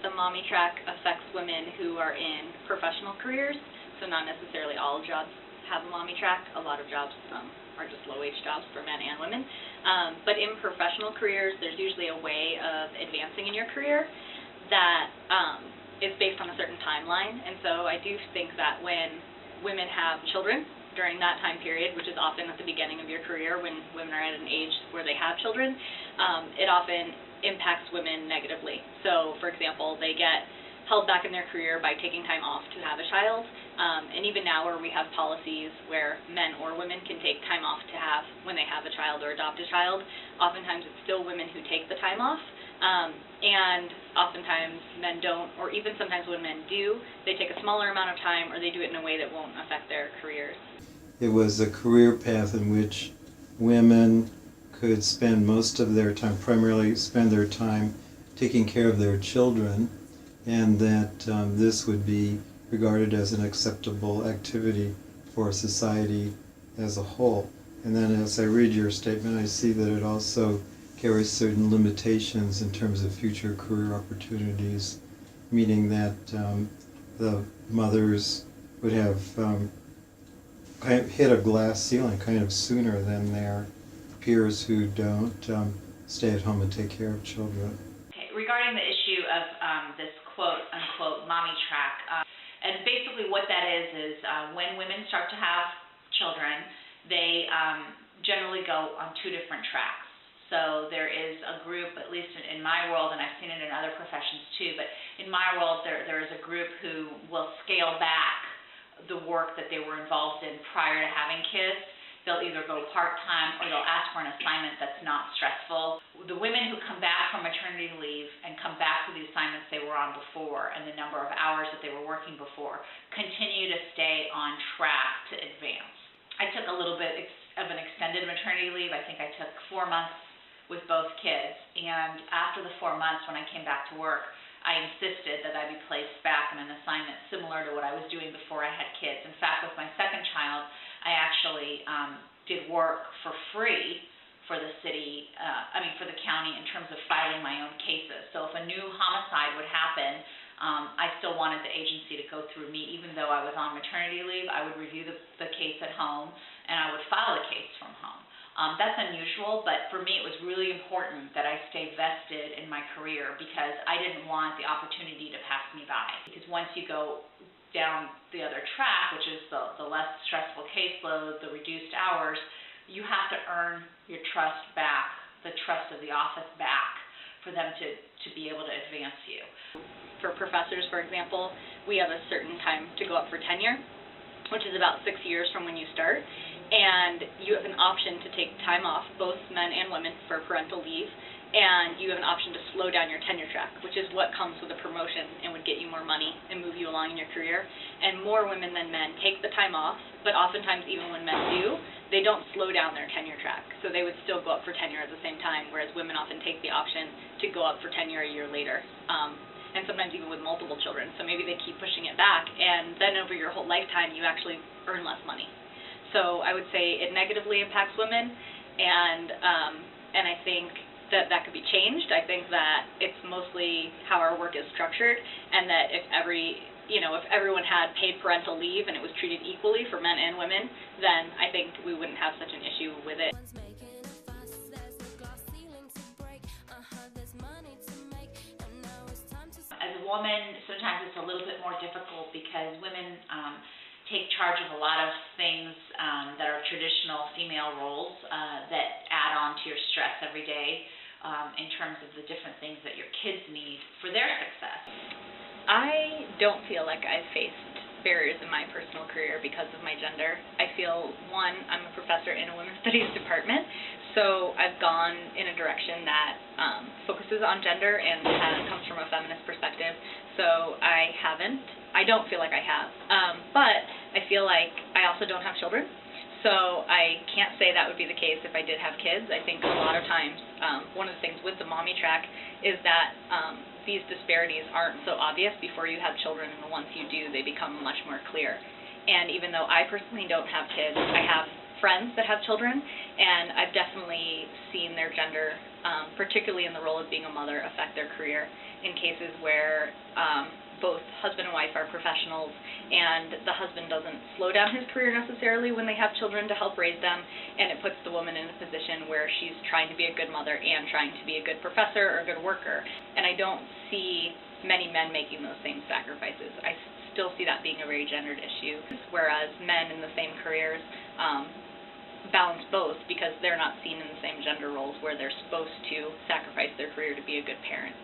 The mommy track affects women who are in professional careers, so not necessarily all jobs have a mommy track. A lot of jobs are just low-wage jobs for men and women. But in professional careers, there's usually a way of advancing in your career that is based on a certain timeline. And so I do think that when women have children during that time period, which is often at the beginning of your career when women are at an age where they have children, it often impacts women negatively. So, for example, they get held back in their career by taking time off to have a child, and even now where we have policies where men or women can take time off to have when they have a child or adopt a child, oftentimes it's still women who take the time off, and oftentimes men don't, or even sometimes when men do, they take a smaller amount of time or they do it in a way that won't affect their careers. It was a career path in which women could spend most of their time, primarily spend their time taking care of their children, and that this would be regarded as an acceptable activity for society as a whole. And then as I read your statement, I see that it also carries certain limitations in terms of future career opportunities, meaning that the mothers would have kind of hit a glass ceiling kind of sooner than their peers who don't stay at home and take care of children. Okay, regarding the issue of this quote-unquote mommy track, and basically what that is when women start to have children, they generally go on two different tracks. So there is a group, at least in my world, and I've seen it in other professions too, but in my world there is a group who will scale back the work that they were involved in prior to having kids. They'll either go part-time or they'll ask for an assignment that's not stressful. The women who come back from maternity leave and come back to the assignments they were on before and the number of hours that they were working before continue to stay on track to advance. I took a little bit of an extended maternity leave. I think I took 4 months with both kids, and after the 4 months when I came back to work, I insisted that I be placed back in an assignment similar to what I was doing before I had kids. In fact, with my second child, I actually did work for free for the city, for the county in terms of filing my own cases. So if a new homicide would happen, I still wanted the agency to go through me. Even though I was on maternity leave, I would review the case at home and I would file the case from home. That's unusual, but for me it was really important that I stay vested in my career because I didn't want the opportunity to pass me by. Because once you go down the other track, which is the less stressful caseload, the reduced hours, you have to earn your trust back, the trust of the office back, for them to be able to advance you. For professors, for example, we have a certain time to go up for tenure, which is about 6 years from when you start, and you have an option to take time off, both men and women, for parental leave, and you have an option to slow down your tenure track, which is what comes with a promotion and would get you more money and move you along in your career. And more women than men take the time off, but oftentimes even when men do, they don't slow down their tenure track, so they would still go up for tenure at the same time, whereas women often take the option to go up for tenure a year later. And sometimes even with multiple children, so maybe they keep pushing it back, and then over your whole lifetime you actually earn less money. So I would say it negatively impacts women, and I think that could be changed. I think that it's mostly how our work is structured, and that if everyone had paid parental leave and it was treated equally for men and women, then I think we wouldn't have such an issue with it. As a woman, sometimes it's a little bit more difficult because women take charge of a lot of things that are traditional female roles that add on to your stress every day in terms of the different things that your kids need for their success. I don't feel like I've faced barriers in my personal career because of my gender. I feel, one, I'm a professor in a women's studies department, so I've gone in a direction that focuses on gender and comes from a feminist perspective, so I don't feel like I have. But I feel like I also don't have children, so I can't say that would be the case if I did have kids. I think a lot of times one of the things with the mommy track is that these disparities aren't so obvious before you have children, and once you do, they become much more clear. And even though I personally don't have kids, I have friends that have children, and I've definitely seen their gender, particularly in the role of being a mother, affect their career in cases where both husband and wife are professionals, and the husband doesn't slow down his career necessarily when they have children to help raise them, and it puts the woman in a position where she's trying to be a good mother and trying to be a good professor or a good worker. And I don't see many men making those same sacrifices. I still see that being a very gendered issue, whereas men in the same careers balance both because they're not seen in the same gender roles where they're supposed to sacrifice their career to be a good parent.